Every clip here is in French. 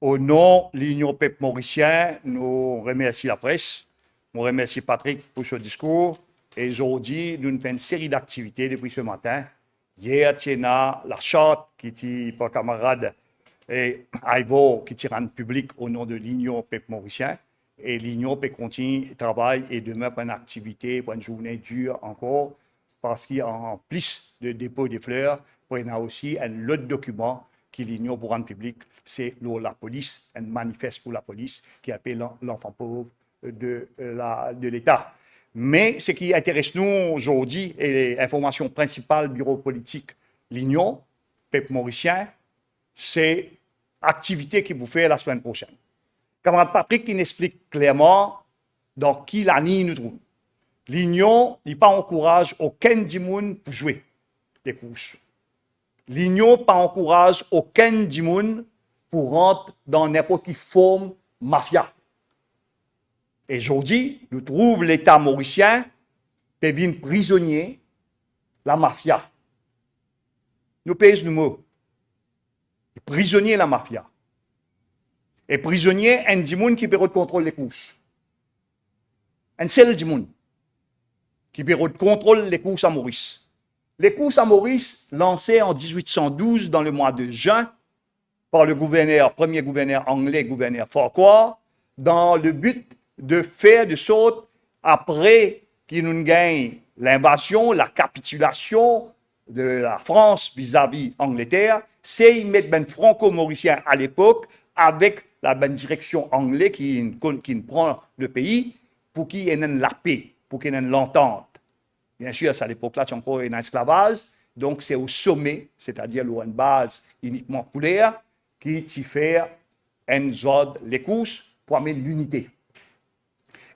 Au nom de l'Union peuple mauricien, nous remercions la presse, nous remercions Patrick pour ce discours. Et aujourd'hui, nous faisons une série d'activités depuis ce matin. Hier, il y a la charte qui est par camarade et Ivo qui est rendue publique au nom de l'Union peuple mauricien. Et l'Union peut continuer le travail et demain pour une activité, pour une journée dure encore, parce qu'en plus de dépôt des fleurs, il y a aussi un autre document qui l'Union pour rendre public, c'est la police, un manifeste pour la police qui appelle l'enfant pauvre de l'État. Mais ce qui intéresse nous aujourd'hui, et l'information principale bureau politique, l'Union, peuple mauricien, c'est l'activité qu'il vous fait la semaine prochaine. Camarade Patrick qui nous explique clairement dans qui l'année nous trouvons. L'Union n'a pas encourage aucun dimoun pour jouer les courses. L'Union pas encourage aucun dimoun pour rentrer dans n'importe quelle forme mafia. Et aujourd'hui, nous trouvons l'État mauricien qui devient prisonnier la mafia. Nous pèsons le mot. Prisonnier la mafia. Et prisonnier, un dimoun qui peut contrôler les courses. Un seul dimoun qui peut contrôler les courses à Maurice. Les courses à Maurice, lancées en 1812 dans le mois de juin par le premier gouverneur anglais, gouverneur Farquhar, dans le but de faire de sorte, après qu'il nous gagne l'invasion, la capitulation de la France vis-à-vis Angleterre, c'est y mettre ben franco-mauricien à l'époque avec la bonne direction anglaise qui prend le pays pour qu'il y ait la paix, pour qu'il y ait l'entente. Bien sûr, à l'époque-là, il y a encore un esclavage, donc c'est au sommet, c'est-à-dire une base uniquement couleur, qui fait un zone les courses pour amener l'unité.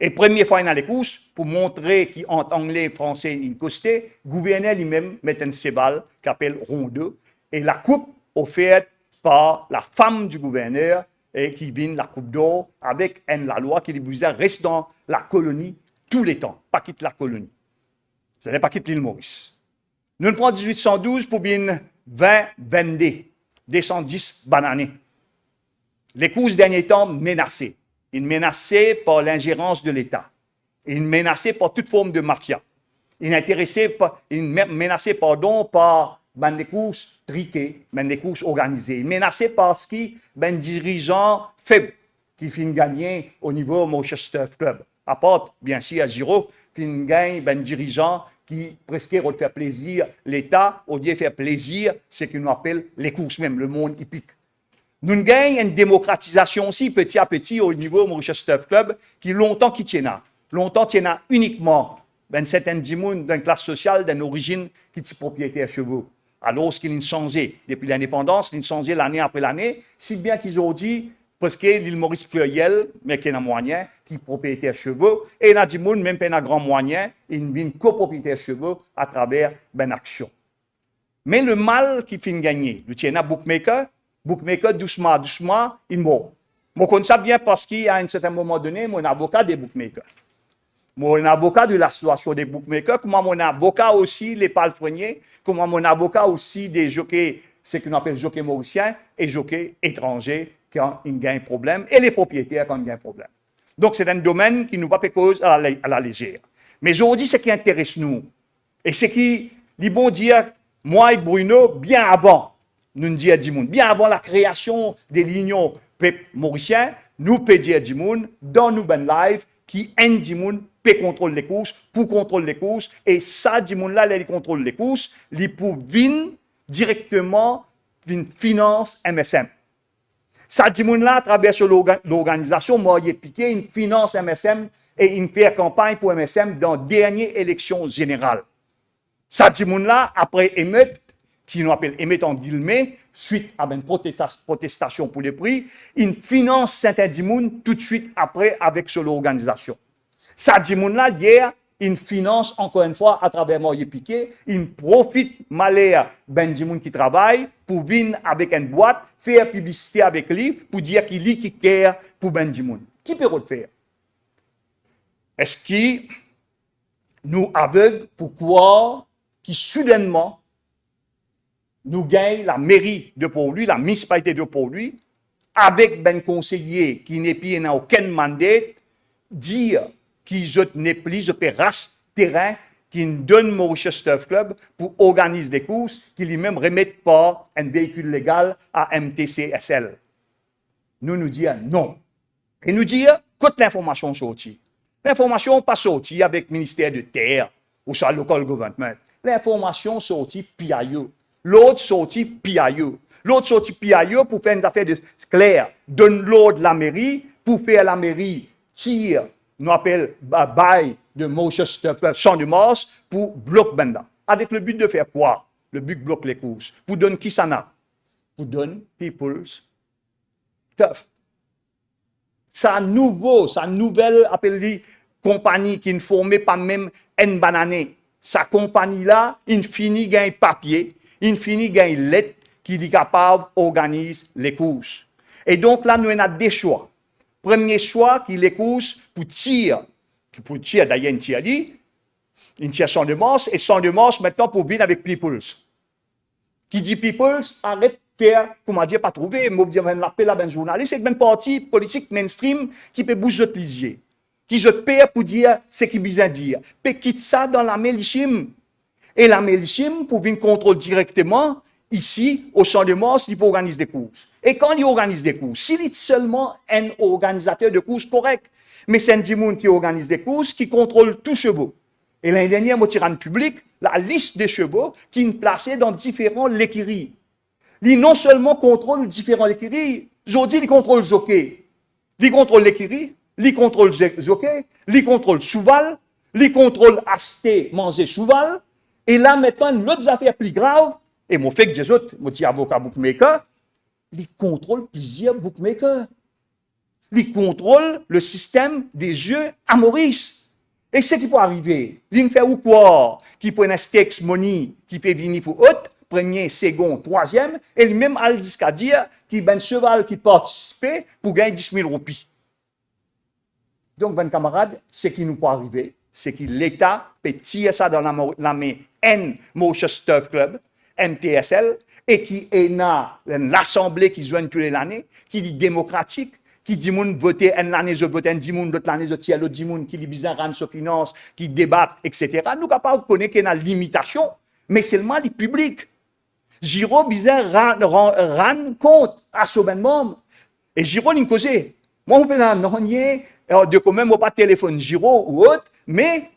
Et première fois dans les courses, pour montrer qu'entre anglais et français, une costé, le gouverneur lui-même met un cheval qui s'appelle Rondeau, et la coupe offerte par la femme du gouverneur, et qui vient la coupe d'or avec la loi qui lui disait reste dans la colonie tous les temps, pas quitte la colonie. Ce n'est pas quitte l'île Maurice. Nous prenons 1812 pour bien 20-22, 210 bananes. Les courses derniers temps menacées. Ils menacés par l'ingérence de l'État. Ils menacés par toute forme de mafia. Ils menacés par des courses triquées, des courses organisées. Ils menacés par ce qui des dirigeants faibles qui finissent gagner au niveau Mauritius Turf Club. À part, bien sûr, à Giro, qui gagne des dirigeants qui presque faire plaisir l'État, au lieu de faire plaisir ce qu'on appelle les courses même, le monde hippique. Nous gagnons une démocratisation aussi, petit à petit, au niveau Mauritius Turf Club, qui longtemps qui tient là. Longtemps tient là uniquement ben certaines dimoun d'une classe sociale, d'une origine qui est propriétaire chevaux. Alors qu'ils ont changé depuis l'indépendance, ils ont changé l'année après l'année, si bien qu'aujourd'hui, parce que l'île Maurice pluriel, mais qui est un moyen, qui est propriétaire chevaux, et il y a des gens, même pas un grand moyen, ils viennent copropriétaire chevaux à travers une action. Mais le mal qui finit gagner, le tient à bookmaker, doucement, il mort. Moi, je connais ça bien parce qu'à un certain moment donné, mon avocat des bookmakers. Mon avocat de l'association des bookmakers, comme mon avocat aussi, les palefreniers, comme mon avocat aussi des jockeys, ce qu'on appelle jockeys mauriciens et jockeys étrangers quand ils gagnent problème, et les propriétaires quand ils gagnent problème. Donc, c'est un domaine qui nous va pas cause à la légère. Mais aujourd'hui, ce qui intéresse nous, et ce qui, dit bon dire, moi et Bruno, bien avant, nous disons à Dimoun, bien avant la création de l'Union peuple mauricien, nous pédions à Dimoun, dans nous ben live, qui un Dimoun peut contrôler les courses, pour contrôler les courses, et ça, Dimoun-là, il contrôle les courses, il pour venir directement, une finance MSM. Ça, Dimoun-là, à travers l'organisation, moi, il a piqué une finance MSM et une fait campagne pour MSM dans la dernière élection générale. Ça, Dimoun-là, après émeute, qui nous appelle émeute en guillemets, suite à une protestation pour les prix, une finance Saint-Dimoun tout de suite après avec sur l'organisation. Ça, Dimoun-là, hier, il finance encore une fois à travers Moyer Piquet, il profite malheur ben Dimoun qui travaille pour venir avec une boîte, faire publicité avec lui pour dire qu'il est qui care pour ben Dimoun. Qui peut le faire? Est-ce que nous aveugles pour croire que soudainement nous gagnons la mairie de Port-Louis, la municipalité de Port-Louis, avec ben conseiller qui n'est plus n'a aucun mandat, dire qu'ils n'est plus je peux race terrain qui donne Mauritius Turf Club pour organiser des courses, qui lui-même remettent pas un véhicule légal à MTCSL. Nous disons non. Et nous disons, quand l'information sortie, l'information pas sortie avec le ministère de Terre ou sa local government. L'information sortie PIO. L'autre sortie PIO. L'autre sortie PIO pour faire une affaire de clair. Donne l'ordre la mairie pour faire la mairie tire, nous appelle bail de Mauritius Champ de Mars pour bloquer Benda. Avec le but de faire quoi? Le but bloque les courses. Pour donner qui ça n'a? Pour donner People's Turf. Sa nouvelle appelée compagnie qui ne formait pas même une banane. Sa compagnie-là, il finit gagner papier, il finit gagner lettre qui est capable d'organiser les courses. Et donc là, nous avons des choix. Premier choix, qui les courses pour tir d'ailleurs, une tire Champ de Mars, et Champ de Mars maintenant pour venir avec People's. Qui dit People's, arrête de faire, comment dire, pas trouver, moi je vais l'appeler la ben journaliste, c'est une partie politique mainstream qui peut bouger de lisier. Qui je paie pour dire ce qu'il besoin dire. Peut quitter ça dans la Mélichim. Et la Mélichim, pour venir contrôler directement, ici, au Champ de Mars, il peut organiser des courses. Et quand il organise des courses, s'il est seulement un organisateur de courses correct, mais c'est un dimoun qui organise des courses, qui contrôle tous les chevaux. Et l'année dernière, moi, tirant public, la liste des chevaux qui est placée dans différents écuries. Il non seulement contrôle différents écuries, aujourd'hui, il contrôle le jockey. Il contrôle l'écurie, il contrôle le jockey, il contrôle cheval, il contrôle acheter, manger cheval. Et là, maintenant, l'autre affaire plus grave, et mon fait que des autres, mon petit avocat bookmaker, il contrôle plusieurs bookmakers. Il contrôle le système des jeux à Maurice. Et ce qui peut arriver, il fait ou quoi? Qui prend un stakes money, qui peut venir pour autre, premier, second, troisième, et lui-même a jusqu'à dire qu'il y a un cheval qui participe pour gagner 10 000 roupies. Donc, ben camarades, ce qui nous peut arriver, c'est que l'État peut tirer ça dans la main N Mauritius Turf Club, MTSL, et qui est l'Assemblée qui se joint tous les années, qui est démocratique, qui dit moun voter une année, je vote un dimoun, l'autre année, je tire l'autre dimoun, qui dit bizarre, rendre sur finance, qui débat, etc. Nous capables de connaître qu'il y a une limitation, mais seulement les publics. Giro bizarre rend compte à ce moment. Et Giro n'y cause. Moi, on peut de quand même pas téléphone Giro ou autre, mais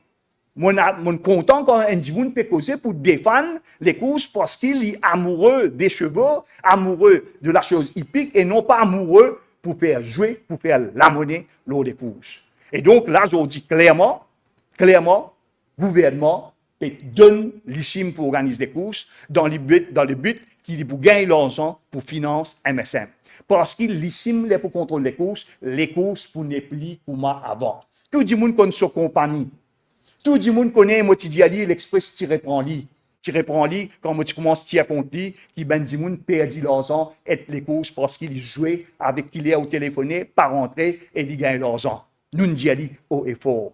mon content quand un dimoun peut causer pour défendre les courses parce qu'il est amoureux des chevaux, amoureux de la chose hippique et non pas amoureux pour faire jouer, pour faire la monnaie lors des courses. Et donc là, je vous dis clairement, gouvernement donne l'ICIM pour organiser des courses dans le but qu'il est pour gagner l'argent pour financer MSM. Parce qu'il l'ICIM est pour contrôler les courses pour ne plus comme avant. Tout le monde connaît sa compagnie. Tout le monde connaît, moi, tu dis, l'Express, tu reprends lui. Tu reprends lui, quand tu commences à tirer contre lui, qui ben du monde perdit l'argent et les courses parce qu'il jouait avec qui il est au téléphoné, pas rentré et il gagne l'argent. Nous nous disons haut et fort.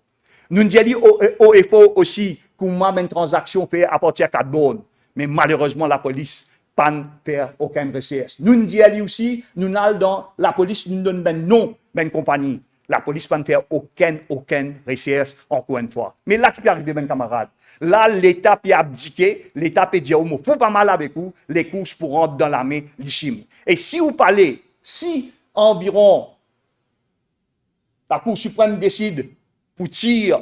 Nous nous disons haut et fort aussi comment une transaction fait à partir de 4 bornes. Mais malheureusement, la police pas faire aucune recherche. Nous nous disons aussi, nous allons dans la police, nous donne ben non, ben compagnie. La police ne va faire aucune recherche, encore une fois. Mais là, qui peut arriver, mes camarades? Là, l'État peut abdiquer, l'État peut dire, oh, il faut pas mal avec vous, les courses pour rentrer dans la main, l'ICHIM. Et si vous parlez, si environ la Cour suprême décide pour tirer,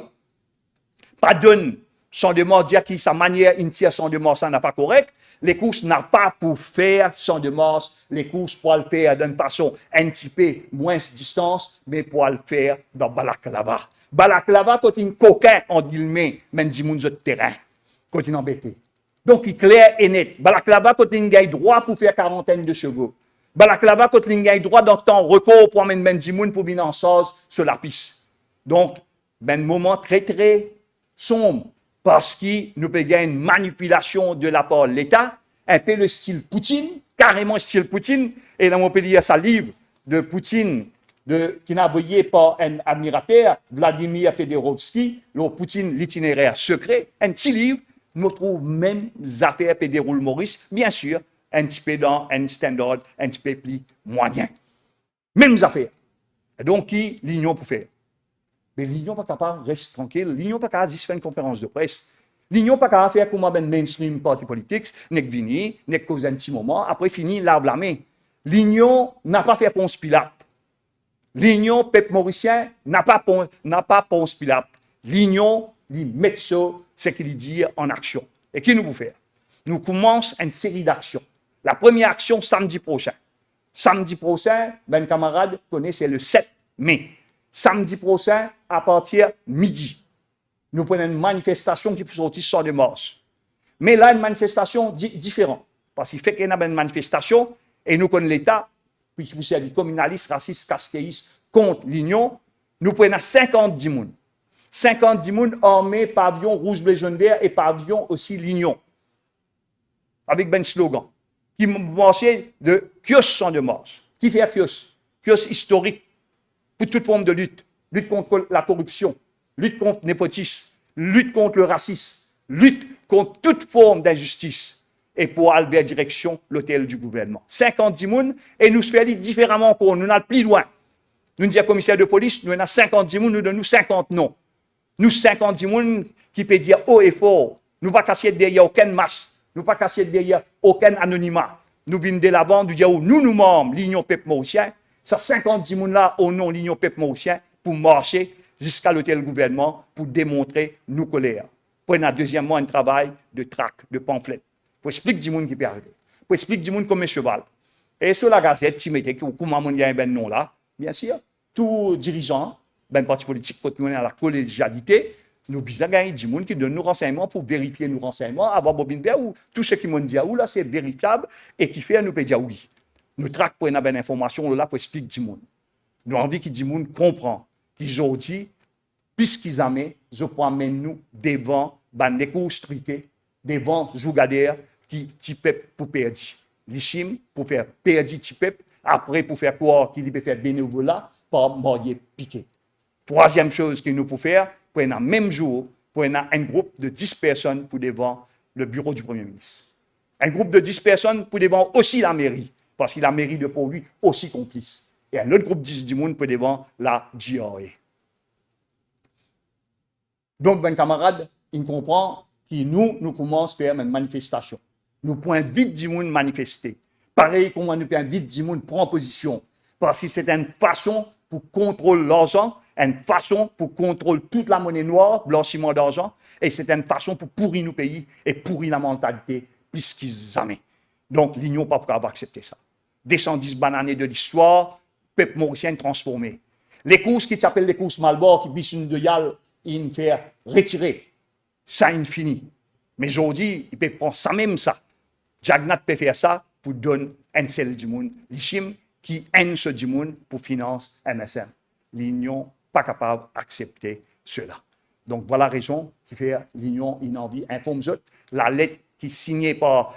pas donne, sans demande, dire que sa manière, une tire sans demande, ça n'est pas correct, les courses n'ont pas pour faire Champ de Mars, les courses pour le faire d'une façon un petit peu moins distance, mais pour le faire dans Balaklava. Balaklava, quand il y a un coquin, en guillemets, même du monde de terrain, quand il est embêté. Donc, il est clair et net. Balaklava, quand il y a droit pour faire quarantaine de chevaux. Balaklava, quand il y a droit dans le temps record pour amener même du monde pour venir en sauce sur la piste. Donc, ben, un moment très, très sombre. Parce qu'il nous peut gagner une manipulation de la part de l'État, un peu le style Poutine, carrément le style Poutine. Et là, on peut lire sa livre de Poutine, qui n'a envoyé par un admirateur, Vladimir Fedorovski, le Poutine, l'itinéraire secret. Un petit livre, nous trouve même les affaires qui déroulent Maurice, bien sûr, un petit peu dans un standard, un petit peu plus moyen. Mêmes affaires. Et donc, qui l'union pour faire? Mais l'union pas capable, reste tranquille. L'union pas capable de faire une conférence de presse. L'union pas capable de faire comme un mainstream parti politique, n'est que vini, n'est que cause un petit moment, après fini, lave la main. L'union n'a pas fait Ponce Pilate. L'union peuple mauricien n'a pas Ponce Pilate. L'union, il met ça, ce qu'il dit en action. Et qui nous peut faire? Nous commençons une série d'actions. La première action, samedi prochain. Samedi prochain, ben camarades connaissent, c'est le 7 mai. Samedi prochain, à partir de midi, nous prenons une manifestation qui peut sortir sur de mars. Mais là, une manifestation différente. Parce qu'il fait qu'il y a une manifestation, et nous connaissons l'État, puis qui pousse les communalistes, racistes, castéistes contre l'Union, nous prenons 50 personnes. 50 personnes armées, pavillon rouge, bleu, jaune, vert, et pavillon aussi l'Union. Avec un slogan qui marchait de kiosque sans de mars. Qui fait kiosque? Kiosque historique pour toute forme de lutte. Lutte contre la corruption, lutte contre le népotisme, lutte contre le racisme, lutte contre toute forme d'injustice. Et pour aller vers direction l'hôtel du gouvernement. 50 personnes, et nous faisons différemment encore. Nous n'allons plus loin. Nous disons commissaire de police, nous avons 50 personnes, nous donnons 50 noms. Nous 50 personnes qui peuvent dire haut et fort. Nous ne pas casser derrière aucune masse. Nous ne pas casser derrière aucun anonymat. Nous venons de l'avant, nous disons, nous membres, l'Union Peuple Mauricien, ça 50 personnes là au nom de l'Union Peuple Mauricien pour marcher jusqu'à l'hôtel gouvernement pour démontrer nos colères. Prenons deuxièmement un travail de tract, de pamphlet. Pour expliquer du monde qui peut arriver. Pour expliquer du monde comme un cheval. Et sur la gazette, tu mettais comment il y a un ben nom là, bien sûr, tout dirigeant, ben parti politique, pour nous à la collégialité, nous besoin gagner du monde qui donne nos renseignements pour vérifier nos renseignements, avoir bobine bien ou tout ce qui m'ont dit ou là c'est vérifiable et qui fait nous peut dire oui. Nous traque pour une bonne information là pour expliquer du monde. Nous avons envie que du monde comprend qu'aujourd'hui, puisqu'ils amènent, je peux amener nous devant ben les courses truquées, devant jougadères qui typent pour perdre. L'Ichim pour faire perdre typep, après pour faire quoi qu'il peut faire bénévolat par marier piqué. Troisième chose que nous pouvons faire, pour un même jour, pour un groupe de 10 personnes pour devant le bureau du Premier ministre. Un groupe de 10 personnes pour devant aussi la mairie, parce que la mairie de pour lui aussi complice. Et un autre groupe de 10 du monde pour devant la GRA. Donc, ben camarade, il comprend que nous commençons à faire une manifestation. Nous pouvons vite du monde manifester. Pareil, comment nous pouvons vite du monde prendre position. Parce que c'est une façon pour contrôler l'argent, une façon pour contrôler toute la monnaie noire, blanchiment d'argent, et c'est une façon pour pourrir nos pays et pourrir la mentalité plus qu'ils jamais. Donc, l'Union pas pour avoir accepté ça. Des 110 bananes de l'histoire, peuple mauricien transformé. Les courses qui s'appellent les courses Malbord, qui bisent une de Yal, ils faire retirer. Ça, il finit. Mais aujourd'hui, il peut prendre ça même ça. Jagnat peut faire ça pour donner un seul du monde. L'Ichim qui aime ce du monde pour financer MSM. L'Union pas capable d'accepter cela. Donc voilà la raison qui fait l'Union une envie informe la lettre qui est signée par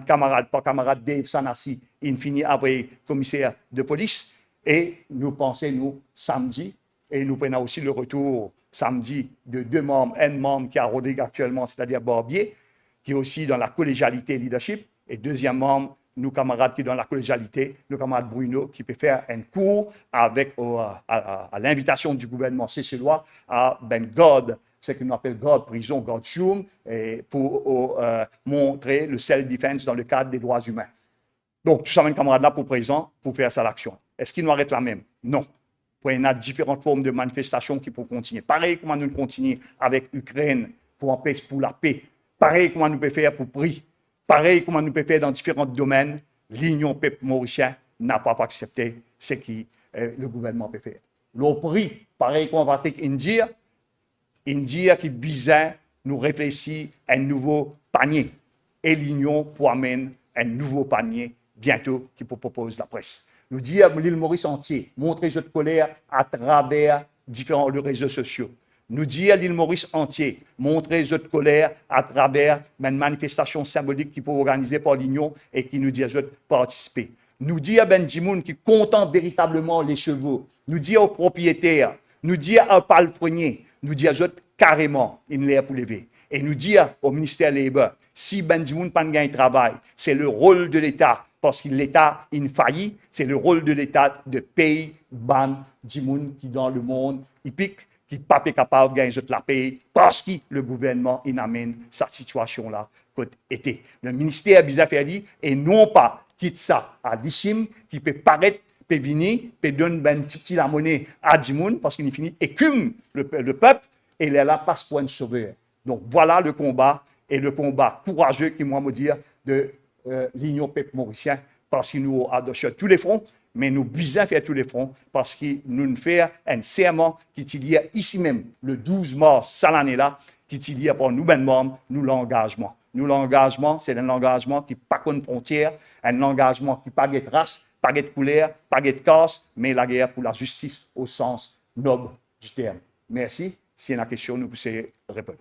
camarade Dave Sanassi, il finit après commissaire de police et nous pensons nous samedi et nous prenons aussi le retour samedi de deux membres, un membre qui a Rodrigue actuellement, c'est-à-dire Barbier, qui est aussi dans la collégialité et leadership, et deuxième membre, nos camarades qui sont dans la collégialité, nos camarades Bruno, qui peut faire un cours avec, à l'invitation du gouvernement seychellois à God, ce qu'on appelle God Prison, God Shum, pour montrer le self-defense dans le cadre des droits humains. Donc, tout ça, mes camarades là pour présent, pour faire ça l'action. Est-ce qu'il nous arrête la même? Non. Il y a différentes formes de manifestations qui peuvent continuer. Pareil, comment nous continuons avec l'Ukraine pour la paix. Pareil, comment nous pouvons faire pour prix. Pareil, comment nous pouvons faire dans différents domaines. L'Union peuple mauricien n'a pas accepté ce que le gouvernement peut faire. Le prix, pareil, comment on va avec India qui visait nous réfléchir à un nouveau panier. Et l'Union pour amener un nouveau panier bientôt qui propose la presse. Nous dire à l'île Maurice entier, montrer cette colère à travers différents réseaux sociaux. Nous dire à l'île Maurice entier, montrer cette colère à travers une manifestation symbolique qui peut organiser par l'Union et qui nous dit de participer. Nous dire à Benjimoun qui contemple véritablement les chevaux. Nous dire aux propriétaires, nous dire à palefreniers, nous dire carrément une l'air pour lever. Et nous dire au ministère Labor, si Benjimoun n'a pas de travail, c'est le rôle de l'État parce que l'État il faillit, c'est le rôle de l'État de payer ban du monde qui dans le monde hippique, qui n'est pas capable de gagner la paix parce que le gouvernement il amène cette situation-là côté été. Le ministère des Affaires dit, et non pas quitte ça à l'ICHIM qui peut paraître, peut venir, peut donner un petit la monnaie à du monde parce qu'il finit écume le peuple et il est là passe pour un sauveur. Donc voilà le combat et le combat courageux qui moi me dire de l'Union peuple mauricien parce qu'il nous a sur tous les fronts, mais nous besoin faire tous les fronts parce qu'il nous fait un serment qui est lié ici même le 12 mars cette année-là, qui est lié pour nous-mêmes membres, nous l'engagement. Nous l'engagement, c'est un engagement qui n'a pas de frontières, un engagement qui n'a pas de race, pas de couleur, pas de casse, mais la guerre pour la justice au sens noble du terme. Merci. Si y a une question, nous pouvons répondre.